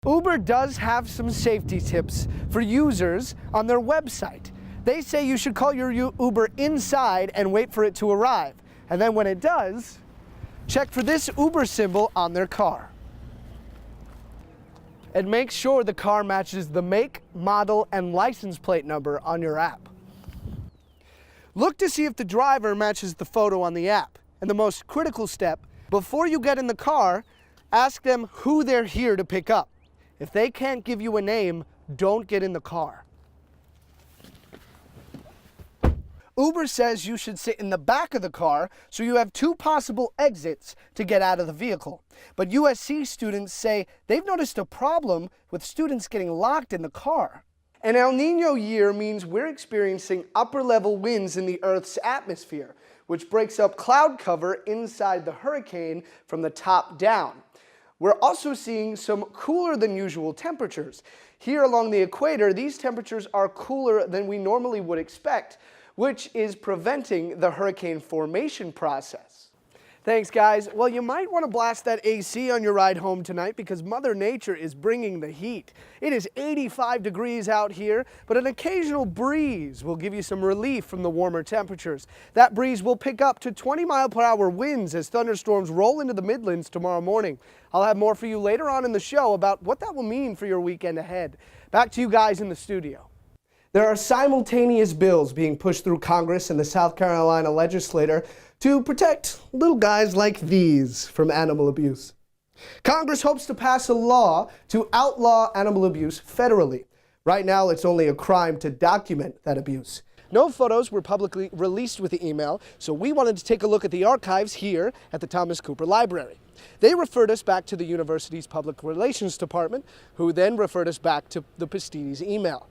Uber does have some safety tips for users on their website. They say you should call your Uber inside and wait for it to arrive. And then when it does, check for this Uber symbol on their car. And make sure the car matches the make, model, and license plate number on your app. Look to see if the driver matches the photo on the app. And the most critical step, before you get in the car, ask them who they're here to pick up. If they can't give you a name, don't get in the car. Uber says you should sit in the back of the car so you have two possible exits to get out of the vehicle. But USC students say they've noticed a problem with students getting locked in the car. An El Nino year means we're experiencing upper-level winds in the Earth's atmosphere, which breaks up cloud cover inside the hurricane from the top down. We're also seeing some cooler than usual temperatures. Here along the equator, these temperatures are cooler than we normally would expect, which is preventing the hurricane formation process. Thanks, guys. Well, you might want to blast that AC on your ride home tonight because Mother Nature is bringing the heat. It is 85 degrees out here, but an occasional breeze will give you some relief from the warmer temperatures. That breeze will pick up to 20-mile-per-hour winds as thunderstorms roll into the Midlands tomorrow morning. I'll have more for you later on in the show about what that will mean for your weekend ahead. Back to you guys in the studio. There are simultaneous bills being pushed through Congress and the South Carolina legislature to protect little guys like these from animal abuse. Congress hopes to pass a law to outlaw animal abuse federally. Right now, it's only a crime to document that abuse. No photos were publicly released with the email, so we wanted to take a look at the archives here at the Thomas Cooper Library. They referred us back to the university's Public Relations Department, who then referred us back to the Pastides email.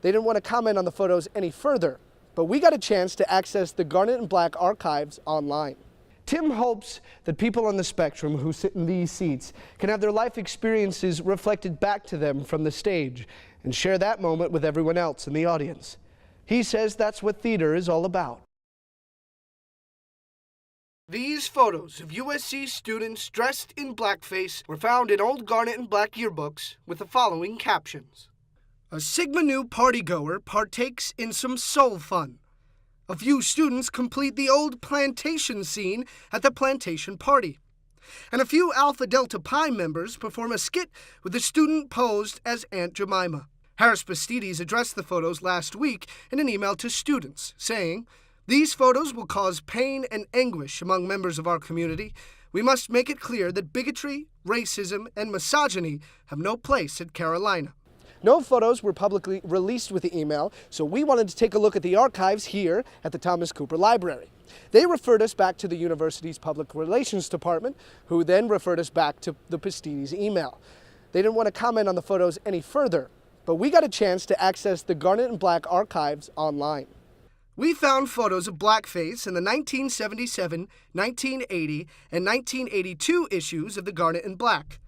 They didn't want to comment on the photos any further, but we got a chance to access the Garnet and Black archives online. Tim hopes that people on the spectrum who sit in these seats can have their life experiences reflected back to them from the stage and share that moment with everyone else in the audience. He says that's what theater is all about. These photos of USC students dressed in blackface were found in old Garnet and Black yearbooks with the following captions. A Sigma Nu partygoer partakes in some soul fun. A few students complete the old plantation scene at the plantation party. And a few Alpha Delta Pi members perform a skit with a student posed as Aunt Jemima. Harris Pastides addressed the photos last week in an email to students, saying, "These photos will cause pain and anguish among members of our community. We must make it clear that bigotry, racism, and misogyny have no place at Carolina." No photos were publicly released with the email, so we wanted to take a look at the archives here at the Thomas Cooper Library. They referred us back to the university's Public Relations Department, who then referred us back to the Pastides email. They didn't want to comment on the photos any further, but we got a chance to access the Garnet and Black archives online. We found photos of blackface in the 1977, 1980, and 1982 issues of the Garnet and Black.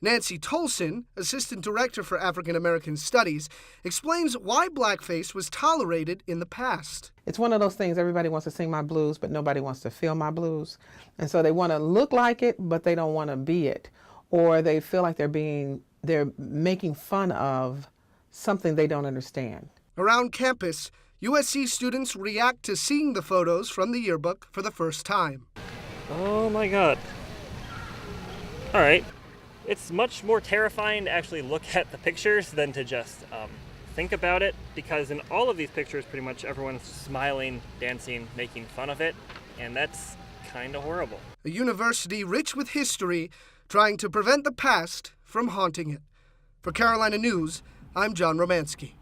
Nancy Tolson, Assistant Director for African American Studies, explains why blackface was tolerated in the past. It's one of those things, everybody wants to sing my blues, but nobody wants to feel my blues. And so they want to look like it, but they don't want to be it. Or they feel like they're making fun of something they don't understand. Around campus, USC students react to seeing the photos from the yearbook for the first time. Oh my God. All right. It's much more terrifying to actually look at the pictures than to just think about it, because in all of these pictures, pretty much everyone's smiling, dancing, making fun of it, and that's kind of horrible. A university rich with history, trying to prevent the past from haunting it. For Carolina News, I'm John Romanski.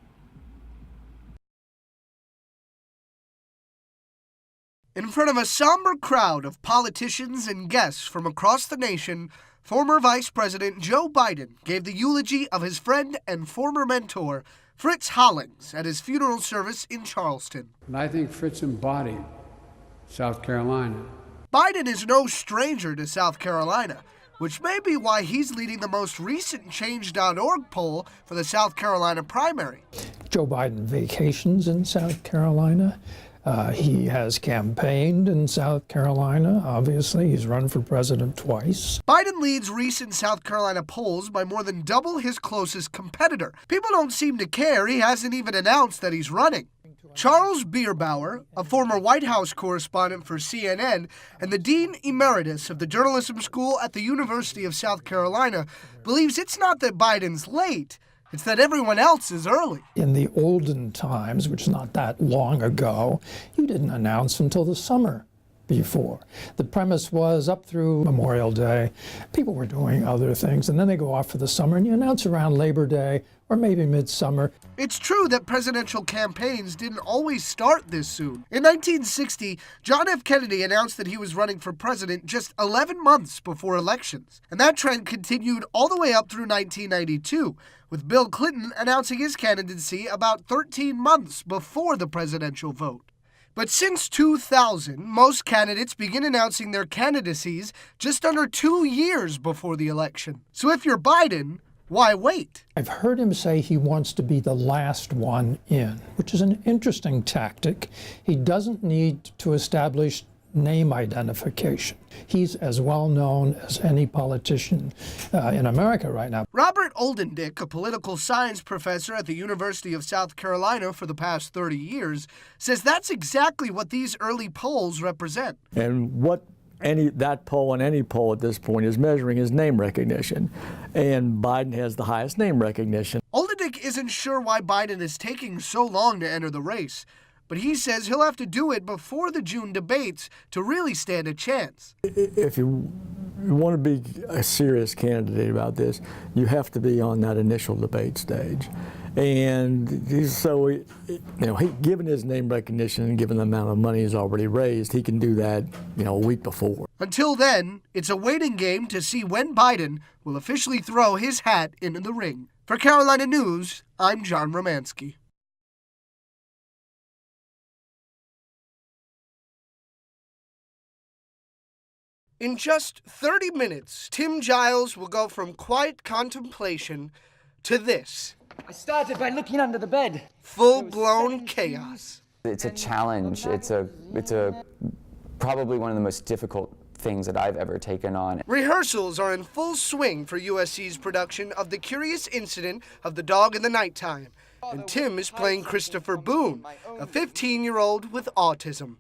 In front of a somber crowd of politicians and guests from across the nation, former Vice President Joe Biden gave the eulogy of his friend and former mentor, Fritz Hollings, at his funeral service in Charleston. And I think Fritz embodied South Carolina. Biden is no stranger to South Carolina, which may be why he's leading the most recent Change.org poll for the South Carolina primary. Joe Biden vacations in South Carolina. He has campaigned in South Carolina, obviously. He's run for president twice. Biden leads recent South Carolina polls by more than double his closest competitor. People don't seem to care. He hasn't even announced that he's running. Charles Bierbauer, a former White House correspondent for CNN and the Dean Emeritus of the Journalism School at the University of South Carolina, believes it's not that Biden's late, it's that everyone else is early. In the olden times, which is not that long ago, you didn't announce until the summer before. The premise was up through Memorial Day, people were doing other things, and then they go off for the summer, and you announce around Labor Day or maybe midsummer. It's true that presidential campaigns didn't always start this soon. In 1960, John F. Kennedy announced that he was running for president just 11 months before elections. And that trend continued all the way up through 1992, with Bill Clinton announcing his candidacy about 13 months before the presidential vote. But since 2000, most candidates begin announcing their candidacies just under 2 years before the election. So if you're Biden, why wait? I've heard him say he wants to be the last one in, which is an interesting tactic. He doesn't need to establish name identification. He's as well known as any politician in America right now. Robert Oldendick, a political science professor at the University of South Carolina for the past 30 years, says that's exactly what these early polls represent. And what that poll and any poll at this point is measuring is name recognition. And Biden has the highest name recognition. Oldendick isn't sure why Biden is taking so long to enter the race, but he says he'll have to do it before the June debates to really stand a chance. If you want to be a serious candidate about this, you have to be on that initial debate stage. And so, given his name recognition and given the amount of money he's already raised, he can do that, a week before. Until then, it's a waiting game to see when Biden will officially throw his hat into the ring. For Carolina News, I'm John Romanski. In just 30 minutes, Tim Giles will go from quiet contemplation to this. I started by looking under the bed. Full-blown chaos. It's a challenge. It's a probably one of the most difficult things that I've ever taken on. Rehearsals are in full swing for USC's production of The Curious Incident of the Dog in the Nighttime. And Tim is playing Christopher Boone, a 15-year-old with autism.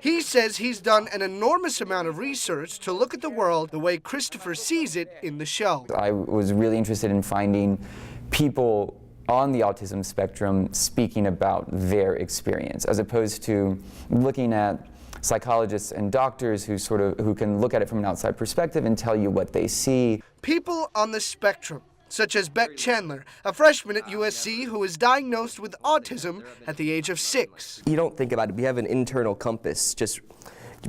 He says he's done an enormous amount of research to look at the world the way Christopher sees it in the show. I was really interested in finding people on the autism spectrum speaking about their experience, as opposed to looking at psychologists and doctors who can look at it from an outside perspective and tell you what they see. People on the spectrum, such as Beck Chandler, a freshman at USC who was diagnosed with autism at the age of 6. You don't think about it. We have an internal compass just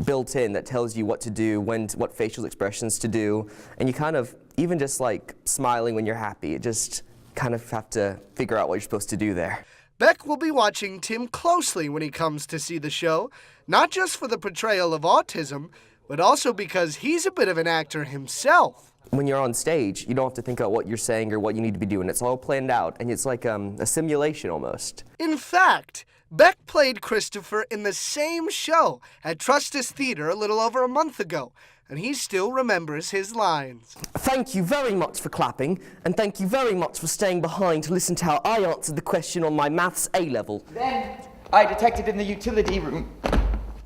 built in that tells you what to do, what facial expressions to do, and you kind of, even just like smiling when you're happy, you just kind of have to figure out what you're supposed to do there. Beck will be watching Tim closely when he comes to see the show, not just for the portrayal of autism, but also because he's a bit of an actor himself. When you're on stage, you don't have to think about what you're saying or what you need to be doing. It's all planned out, and it's like a simulation almost. In fact, Beck played Christopher in the same show at Trustis Theater a little over a month ago, and he still remembers his lines. Thank you very much for clapping, and thank you very much for staying behind to listen to how I answered the question on my maths A-level. Then I detected in the utility room.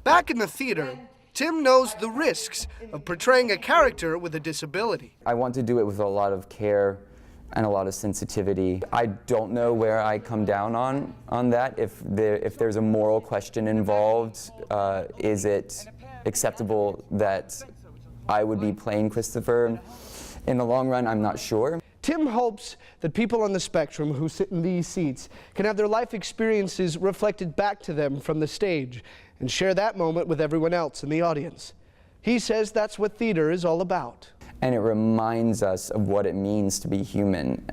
Back in the theater, Tim knows the risks of portraying a character with a disability. I want to do it with a lot of care and a lot of sensitivity. I don't know where I come down on that. If there's a moral question involved, is it acceptable that I would be playing Christopher? In the long run, I'm not sure. Tim hopes that people on the spectrum who sit in these seats can have their life experiences reflected back to them from the stage and share that moment with everyone else in the audience. He says that's what theater is all about. And it reminds us of what it means to be human,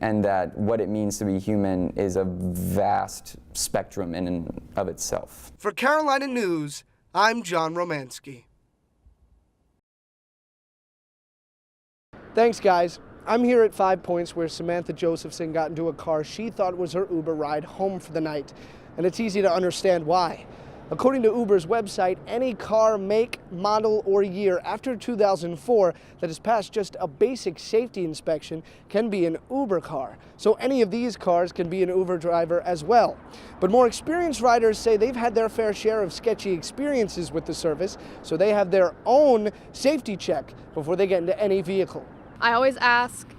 and that what it means to be human is a vast spectrum in and of itself. For Carolina News, I'm John Romanski. Thanks, guys. I'm here at 5 Points where Samantha Josephson got into a car she thought was her Uber ride home for the night, and it's easy to understand why. According to Uber's website, any car, make, model, or year after 2004 that has passed just a basic safety inspection can be an Uber car. So any of these cars can be an Uber driver as well. But more experienced riders say they've had their fair share of sketchy experiences with the service, so they have their own safety check before they get into any vehicle. I always ask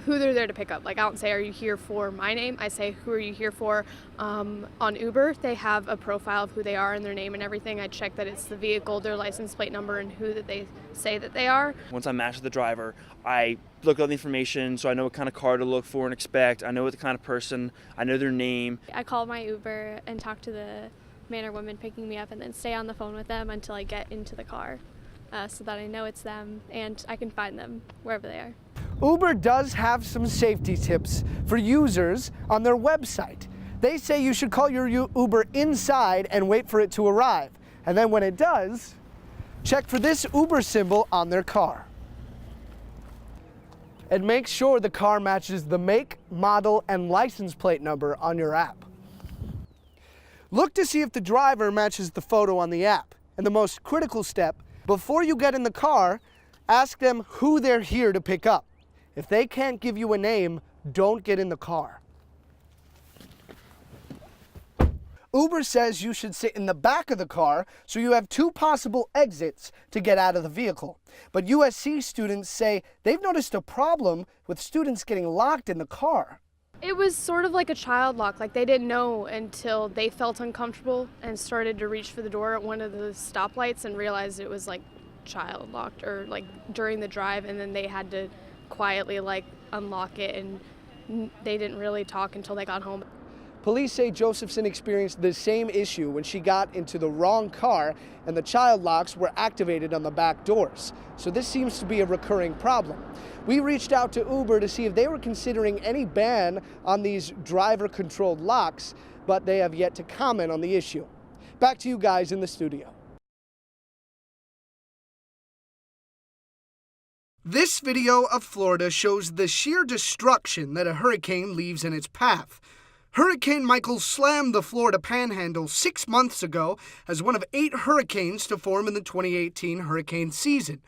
who they're there to pick up. Like, I don't say, are you here for my name? I say, who are you here for? On Uber, they have a profile of who they are and their name and everything. I check that it's the vehicle, their license plate number, and who that they say that they are. Once I match with the driver, I look at all the information so I know what kind of car to look for and expect. I know what the kind of person, I know their name. I call my Uber and talk to the man or woman picking me up and then stay on the phone with them until I get into the car so that I know it's them and I can find them wherever they are. Uber does have some safety tips for users on their website. They say you should call your Uber inside and wait for it to arrive. And then when it does, check for this Uber symbol on their car. And make sure the car matches the make, model, and license plate number on your app. Look to see if the driver matches the photo on the app. And the most critical step, before you get in the car, ask them who they're here to pick up. If they can't give you a name, don't get in the car. Uber says you should sit in the back of the car so you have 2 possible exits to get out of the vehicle. But USC students say they've noticed a problem with students getting locked in the car. It was sort of like a child lock. Like, they didn't know until they felt uncomfortable and started to reach for the door at one of the stoplights and realized it was like child locked or like during the drive, and then they had to quietly like unlock it, and they didn't really talk until they got home. Police say Josephson experienced the same issue when she got into the wrong car and the child locks were activated on the back doors. So this seems to be a recurring problem. We reached out to Uber to see if they were considering any ban on these driver-controlled locks, but they have yet to comment on the issue. Back to you guys in the studio. This video of Florida shows the sheer destruction that a hurricane leaves in its path. Hurricane Michael slammed the Florida Panhandle 6 months ago as one of 8 hurricanes to form in the 2018 hurricane season.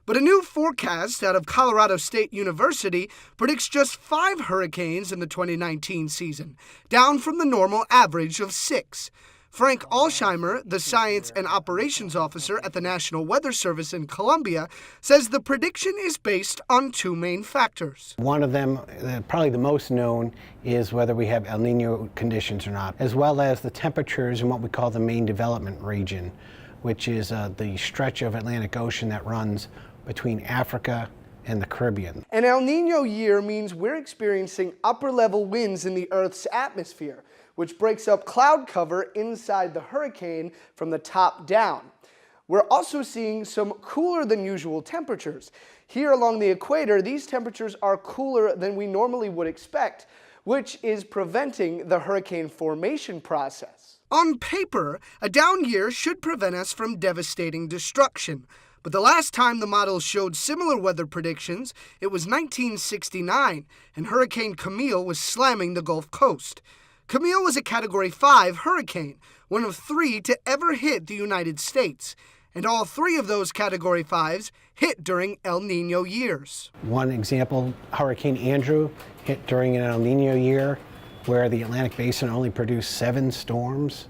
But a new forecast out of Colorado State University predicts just 5 hurricanes in the 2019 season, down from the normal average of 6. Frank Alsheimer, the Science and Operations Officer at the National Weather Service in Columbia, says the prediction is based on 2 main factors. One of them, probably the most known, is whether we have El Nino conditions or not, as well as the temperatures in what we call the main development region, which is the stretch of Atlantic Ocean that runs between Africa and the Caribbean. An El Nino year means we're experiencing upper-level winds in the Earth's atmosphere, which breaks up cloud cover inside the hurricane from the top down. We're also seeing some cooler than usual temperatures. Here along the equator, these temperatures are cooler than we normally would expect, which is preventing the hurricane formation process. On paper, a down year should prevent us from devastating destruction. But the last time the models showed similar weather predictions, it was 1969, and Hurricane Camille was slamming the Gulf Coast. Camille was a Category 5 hurricane, one of 3 to ever hit the United States, and all 3 of those Category 5s hit during El Nino years. One example, Hurricane Andrew hit during an El Nino year where the Atlantic Basin only produced 7 storms,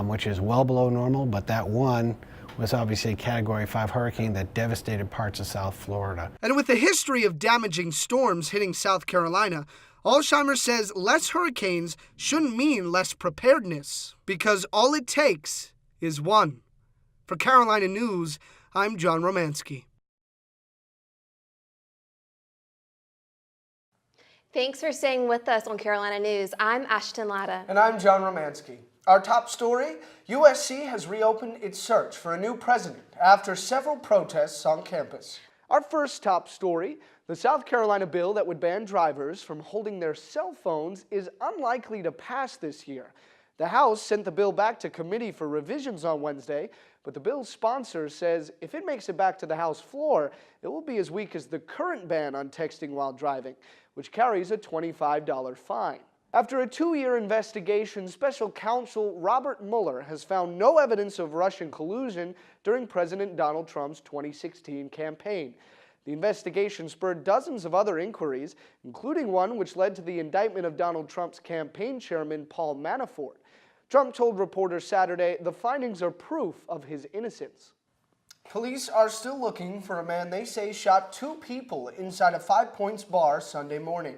which is well below normal, but that one was obviously a Category 5 hurricane that devastated parts of South Florida. And with a history of damaging storms hitting South Carolina, Alsheimer says less hurricanes shouldn't mean less preparedness, because all it takes is one. For Carolina News, I'm John Romanski. Thanks for staying with us on Carolina News. I'm Ashton Latta. And I'm John Romanski. Our top story, USC has reopened its search for a new president after several protests on campus. Our first top story, the South Carolina bill that would ban drivers from holding their cell phones is unlikely to pass this year. The House sent the bill back to committee for revisions on Wednesday, but the bill's sponsor says if it makes it back to the House floor, it will be as weak as the current ban on texting while driving, which carries a $25 fine. After a 2-year investigation, special counsel Robert Mueller has found no evidence of Russian collusion during President Donald Trump's 2016 campaign. The investigation spurred dozens of other inquiries, including one which led to the indictment of Donald Trump's campaign chairman, Paul Manafort. Trump told reporters Saturday the findings are proof of his innocence. Police are still looking for a man they say shot 2 people inside a 5 Points bar Sunday morning.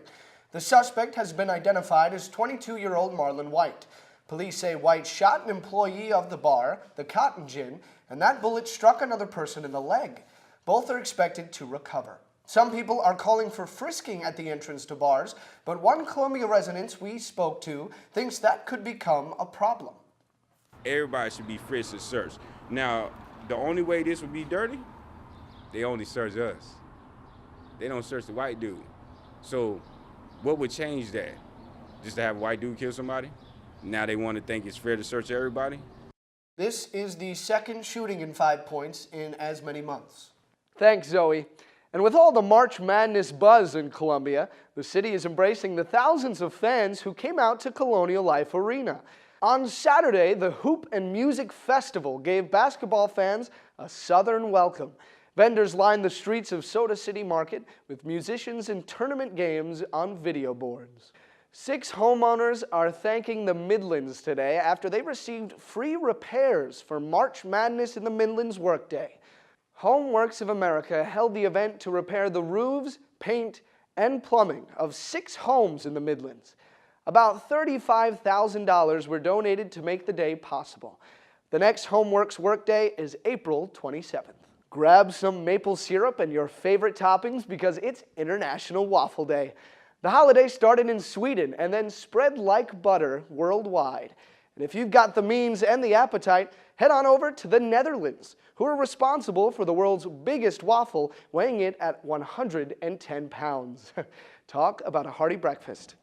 The suspect has been identified as 22-year-old Marlon White. Police say White shot an employee of the bar, the Cotton Gin, and that bullet struck another person in the leg. Both are expected to recover. Some people are calling for frisking at the entrance to bars, but one Columbia resident we spoke to thinks that could become a problem. Everybody should be frisked and searched. Now, the only way this would be dirty, they only search us. They don't search the white dude. So what would change that? Just to have a white dude kill somebody? Now they want to think it's fair to search everybody? This is the second shooting in 5 Points in as many months. Thanks, Zoe. And with all the March Madness buzz in Columbia, the city is embracing the thousands of fans who came out to Colonial Life Arena. On Saturday, the Hoop and Music Festival gave basketball fans a southern welcome. Vendors lined the streets of Soda City Market with musicians and tournament games on video boards. 6 homeowners are thanking the Midlands today after they received free repairs for March Madness in the Midlands workday. Homeworks of America held the event to repair the roofs, paint, and plumbing of 6 homes in the Midlands. About $35,000 were donated to make the day possible. The next Homeworks workday is April 27th. Grab some maple syrup and your favorite toppings because it's International Waffle Day. The holiday started in Sweden and then spread like butter worldwide. And if you've got the means and the appetite, head on over to the Netherlands, who are responsible for the world's biggest waffle, weighing it at 110 pounds. Talk about a hearty breakfast.